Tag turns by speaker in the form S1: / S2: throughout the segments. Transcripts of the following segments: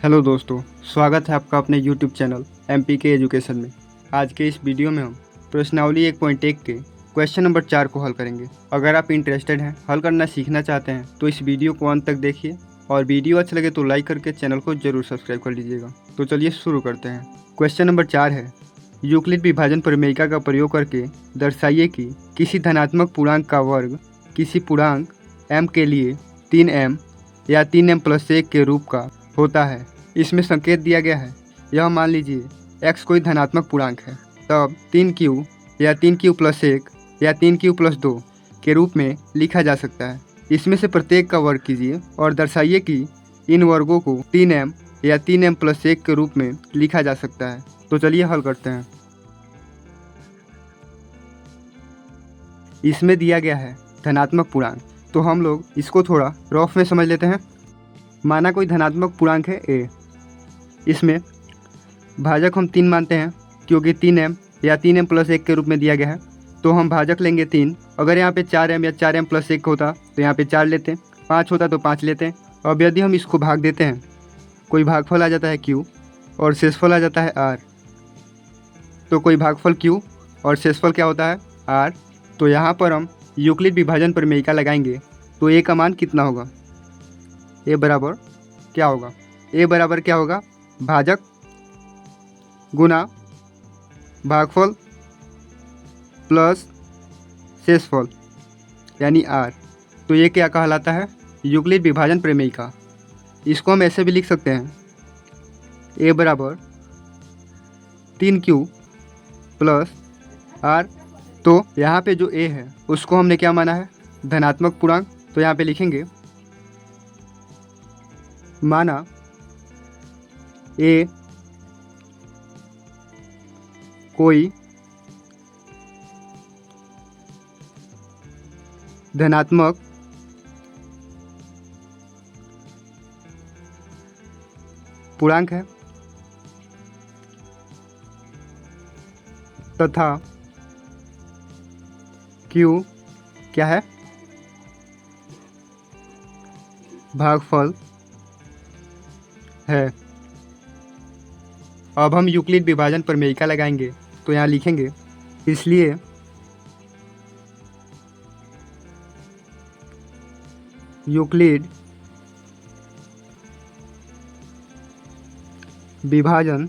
S1: Hello दोस्तों, स्वागत है आपका अपने यूट्यूब चैनल MPK एजुकेशन में। आज के इस वीडियो में हम प्रश्नावली 1.1 के क्वेश्चन नंबर 4 को हल करेंगे। अगर आप इंटरेस्टेड हैं, हल करना सीखना चाहते हैं तो इस वीडियो को अंत तक देखिए और वीडियो अच्छा लगे तो लाइक करके चैनल को जरूर सब्सक्राइब कर लीजिएगा। तो चलिए शुरू करते हैं। क्वेश्चन नंबर 4 है, यूक्लिड विभाजन प्रमेयिका का प्रयोग करके दर्शाइए कि किसी धनात्मक पूर्णांक का वर्ग किसी पूर्णांक m के लिए 3m या 3m+1 के रूप का होता है। इसमें संकेत दिया गया है, यह मान लीजिए x कोई धनात्मक पूर्णांक है, तब 3q या 3q+1 या 3q+2 के रूप में लिखा जा सकता है। इसमें से प्रत्येक का वर्ग कीजिए और दर्शाइए कि इन वर्गों को 3m या 3m+1 के रूप में लिखा जा सकता है। तो चलिए हल करते हैं। इसमें दिया गया है धनात्मक पूर्णांक, तो हम लोग इसको थोड़ा रफ में समझ लेते हैं। माना कोई धनात्मक पूर्णांक है a, इसमें भाजक हम 3 मानते हैं क्योंकि 3m या 3m+1 के रूप में दिया गया है, तो हम भाजक लेंगे 3। अगर यहाँ पे 4m या 4m+1 होता तो यहाँ पे 4 लेते, 5 होता तो 5 लेते। अब यदि हम इसको भाग देते हैं, कोई भागफल आ जाता है q और शेषफल आ जाता है r। तो कोई भागफल q और शेषफल क्या होता है r। तो यहाँ पर हम यूक्लिड विभाजन प्रमेयिका लगाएंगे तो a का मान कितना होगा, a बराबर क्या होगा, a बराबर क्या होगा, भाजक गुना भागफल प्लस शेषफल यानी r। तो ये क्या कहलाता है, यूक्लिड विभाजन प्रमेयिका। इसको हम ऐसे भी लिख सकते हैं, a बराबर 3q प्लस r। तो यहाँ पे जो a है उसको हमने क्या माना है, धनात्मक पूर्णांक। तो यहाँ पे लिखेंगे माना a कोई धनात्मक पूर्णांक है तथा q क्या है, भागफल है। अब हम यूक्लिड विभाजन प्रमेयिका लगाएंगे तो यहाँ लिखेंगे, इसलिए यूक्लिड विभाजन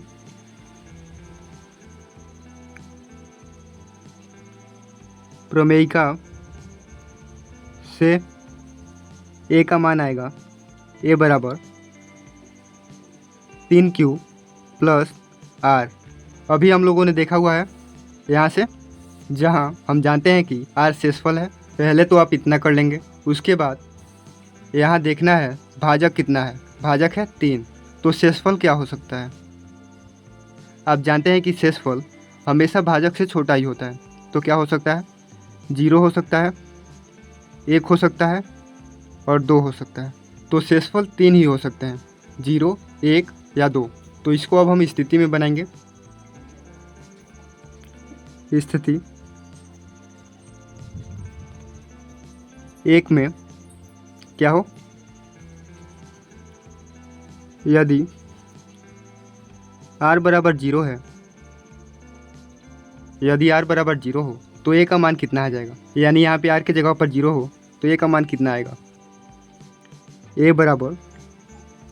S1: प्रमेयिका से a का मान आएगा, a बराबर 3q प्लस r। अभी हम लोगों ने देखा हुआ है यहाँ से, जहाँ हम जानते हैं कि r शेषफल है। पहले तो आप इतना कर लेंगे, उसके बाद यहाँ देखना है भाजक कितना है, भाजक है 3। तो शेषफल क्या हो सकता है, आप जानते हैं कि शेषफल हमेशा भाजक से छोटा ही होता है। तो क्या हो सकता है, 0 हो सकता है, 1 हो सकता है और 2 हो सकता है। तो शेषफल 3 ही हो सकते हैं, 0, 1 या 2। तो इसको अब हम स्थिति में बनाएंगे। स्थिति 1 में क्या हो, यदि r बराबर 0 है, यदि r बराबर 0 हो तो a का मान कितना आ जाएगा, यानी यहाँ पे r की जगह पर 0 हो तो a का मान कितना आएगा, a बराबर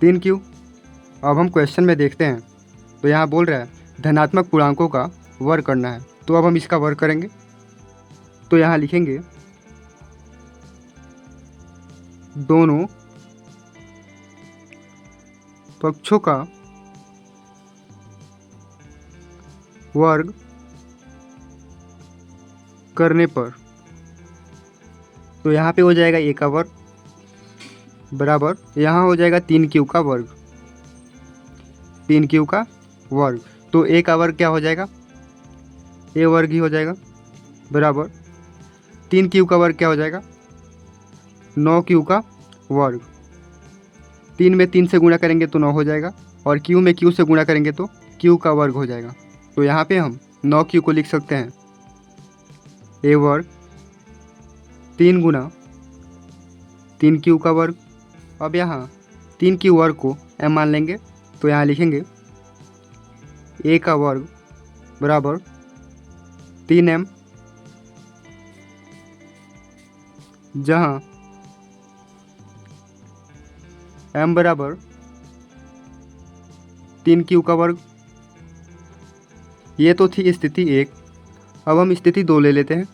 S1: 3q। अब हम क्वेश्चन में देखते हैं तो यहाँ बोल रहा है धनात्मक पूर्णांकों का वर्ग करना है। तो अब हम इसका वर्ग करेंगे। तो यहाँ लिखेंगे दोनों पक्षों का वर्ग करने पर, तो यहाँ पे हो जाएगा a का वर्ग बराबर, यहाँ हो जाएगा 3q का वर्ग, 3q का वर्ग। तो a का वर्ग क्या हो जाएगा, a वर्ग ही हो जाएगा बराबर 3q का वर्ग क्या हो जाएगा, 9q का वर्ग। 3 में 3 से गुणा करेंगे तो 9 हो जाएगा और q में q से गुणा करेंगे तो q का वर्ग हो जाएगा। तो यहाँ पे हम 9q को लिख सकते हैं a वर्ग 3 गुना 3q का वर्ग। अब यहाँ 3q वर्ग को m मान लेंगे तो यहाँ लिखेंगे a का वर्ग बराबर 3m, जहाँ m बराबर 3q का वर्ग। ये तो थी स्थिति 1। अब हम स्थिति 2 ले लेते हैं।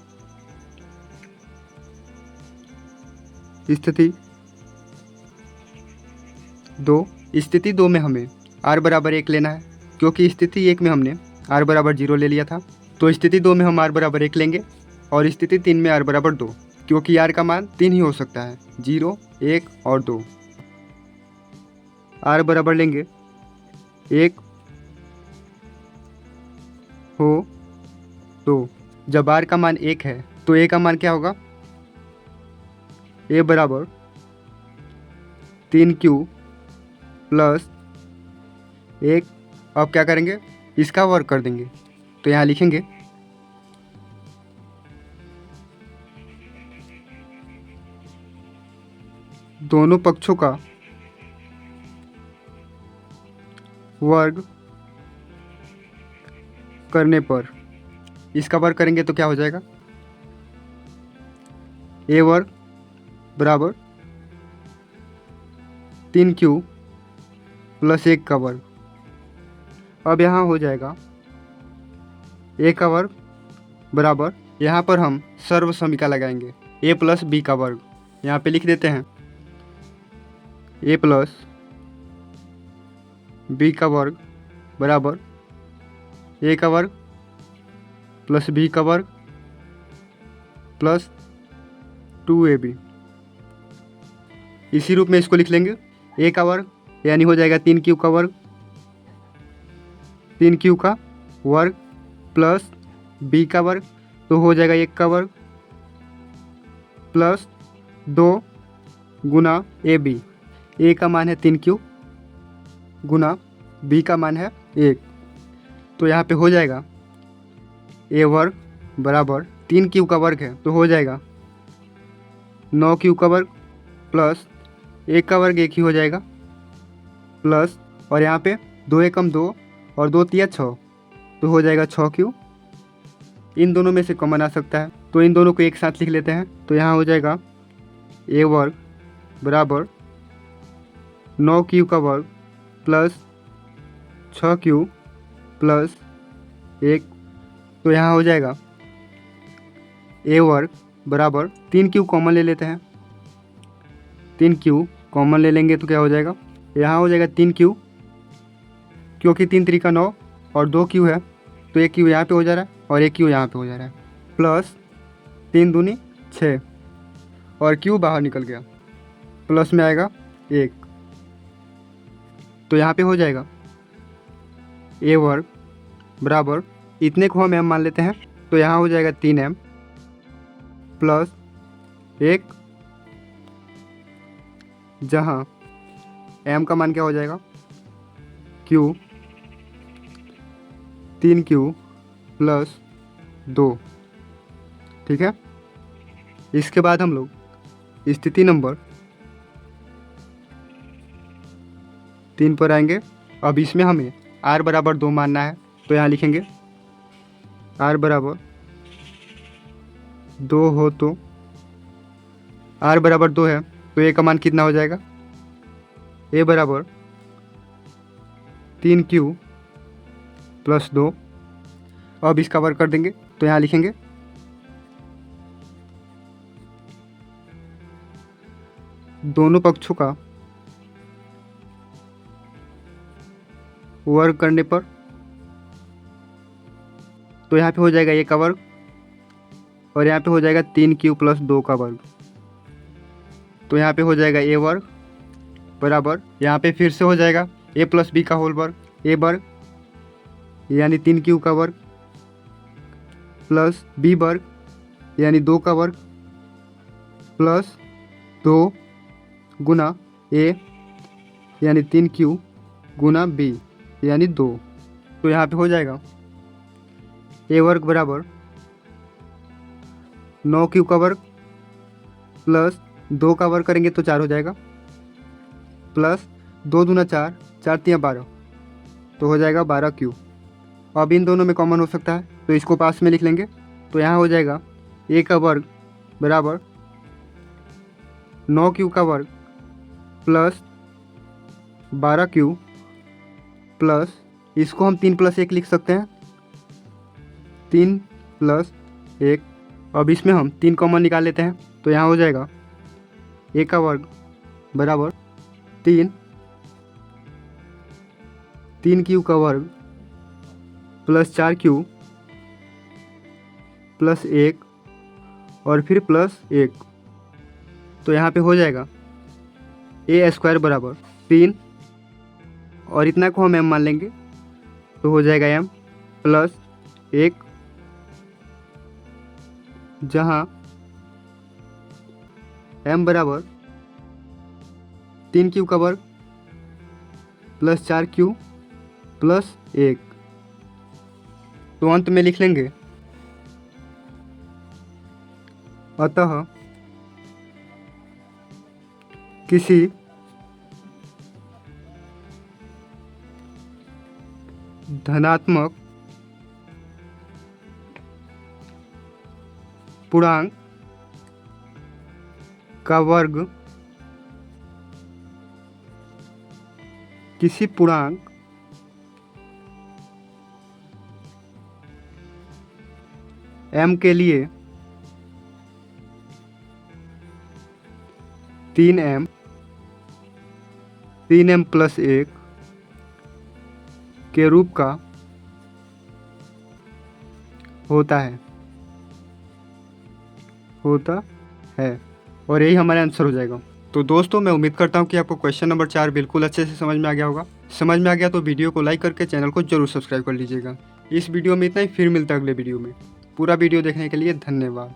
S1: स्थिति 2 में हमें r बराबर 1 लेना है, क्योंकि स्थिति 1 में हमने r बराबर 0 ले लिया था। तो स्थिति 2 में हम r बराबर 1 लेंगे और स्थिति 3 में r बराबर 2, क्योंकि r का मान 3 ही हो सकता है, 0, 1 और 2। r बराबर लेंगे 1 हो 2। जब r का मान 1 है तो a का मान क्या होगा? a बराबर 3q प्लस 1। अब क्या करेंगे? इसका वर्ग कर देंगे। तो यहाँ लिखेंगे दोनों पक्षों का वर्ग करने पर, इसका वर्ग करेंगे तो क्या हो जाएगा? a वर्ग बराबर 3q प्लस 1 का वर्ग। अब यहाँ हो जाएगा a का वर्ग बराबर, यहाँ पर हम सर्व समीकरण लगाएंगे, a प्लस b का वर्ग। यहाँ पे लिख देते हैं a प्लस b का वर्ग बराबर a का वर्ग प्लस b का वर्ग प्लस 2ab। इसी रूप में इसको लिख लेंगे, a का वर्ग यानी हो जाएगा 3q का वर्ग, 3q का वर्ग प्लस b का वर्ग तो हो जाएगा 1 का वर्ग प्लस 2 गुना ab। a का मान है 3q गुना b का मान है 1। तो यहाँ पे हो जाएगा a वर्ग बराबर 3q का वर्ग है तो हो जाएगा 9q का वर्ग प्लस 1 का वर्ग 1 ही हो जाएगा प्लस, और यहाँ पे 2 एकम 2 और 2 तिया 6 तो हो जाएगा 6q। इन दोनों में से कॉमन आ सकता है तो इन दोनों को एक साथ लिख लेते हैं। तो यहाँ हो जाएगा a वर्ग बराबर 9q का वर्ग प्लस 6q प्लस 1। तो यहाँ हो जाएगा a वर्ग बराबर 3q कॉमन ले लेते हैं, 3q कॉमन ले लेंगे तो क्या हो जाएगा? यहाँ हो जाएगा 3q, क्योंकि 3 3 का 9 और 2q है तो 1q यहाँ पे हो जा रहा है और 1q यहाँ पे हो जा रहा है प्लस 3 दूनी 6 और q बाहर निकल गया, प्लस में आएगा 1। तो यहाँ पे हो जाएगा a वर्ग बराबर, इतने को हम m मान लेते हैं तो यहाँ हो जाएगा 3m प्लस 1, जहाँ m का मान क्या हो जाएगा? q, 3q plus 2। ठीक है। इसके बाद हम लोग स्थिति नंबर 3 पर आएंगे। अब इसमें हमें r बराबर 2 मानना है तो यहाँ लिखेंगे r बराबर 2 हो तो r बराबर 2 है तो a का मान कितना हो जाएगा? a बराबर 3q प्लस 2। अब इसका वर्ग कर देंगे तो यहाँ लिखेंगे दोनों पक्षों का वर्ग करने पर, तो यहाँ पे हो जाएगा a का वर्ग और यहाँ पे हो जाएगा 3q प्लस 2 का वर्ग। तो यहाँ पे हो जाएगा a वर्ग बराबर, यहाँ पे फिर से हो जाएगा a प्लस b का होल वर्ग, a वर्ग यानी 3q का वर्ग प्लस b वर्ग यानी 2 का वर्ग प्लस 2 गुना a यानी 3q गुना b यानी 2। तो यहाँ पे हो जाएगा a वर्ग बराबर 9q का वर्ग प्लस 2 का वर्ग करेंगे तो 4 हो जाएगा प्लस 2 दूना 4, 4 तिया 12 तो हो जाएगा 12Q। अब इन दोनों में कॉमन हो सकता है तो इसको पास में लिख लेंगे। तो यहाँ हो जाएगा A का वर्ग बराबर 9Q का वर्ग प्लस 12Q प्लस, इसको हम 3+1 लिख सकते हैं, 3+1। अब इसमें हम 3 कॉमन निकाल लेते हैं तो यहाँ हो जाएगा A का वर्ग बराबर 3Q का वर्ग प्लस 4Q प्लस 1 और फिर प्लस 1। तो यहाँ पे हो जाएगा A² बराबर 3 और इतना को हम m मान लेंगे तो हो जाएगा m प्लस 1, जहाँ m बराबर 3Q का वर्ग प्लस 4Q प्लस 1। तो अंत में लिख लेंगे अतः किसी धनात्मक पूर्णांक का वर्ग किसी पूर्णांक m के लिए 3m प्लस 1 के रूप का होता है और यही हमारा आंसर हो जाएगा। तो दोस्तों मैं उम्मीद करता हूँ कि आपको क्वेश्चन नंबर 4 बिल्कुल अच्छे से समझ में आ गया होगा। समझ में आ गया तो वीडियो को लाइक करके चैनल को जरूर सब्सक्राइब कर लीजिएगा। इस वीडियो में इतना ही, फिर मिलता है अगले वीडियो में। पूरा वीडियो देखने के लिए धन्यवाद।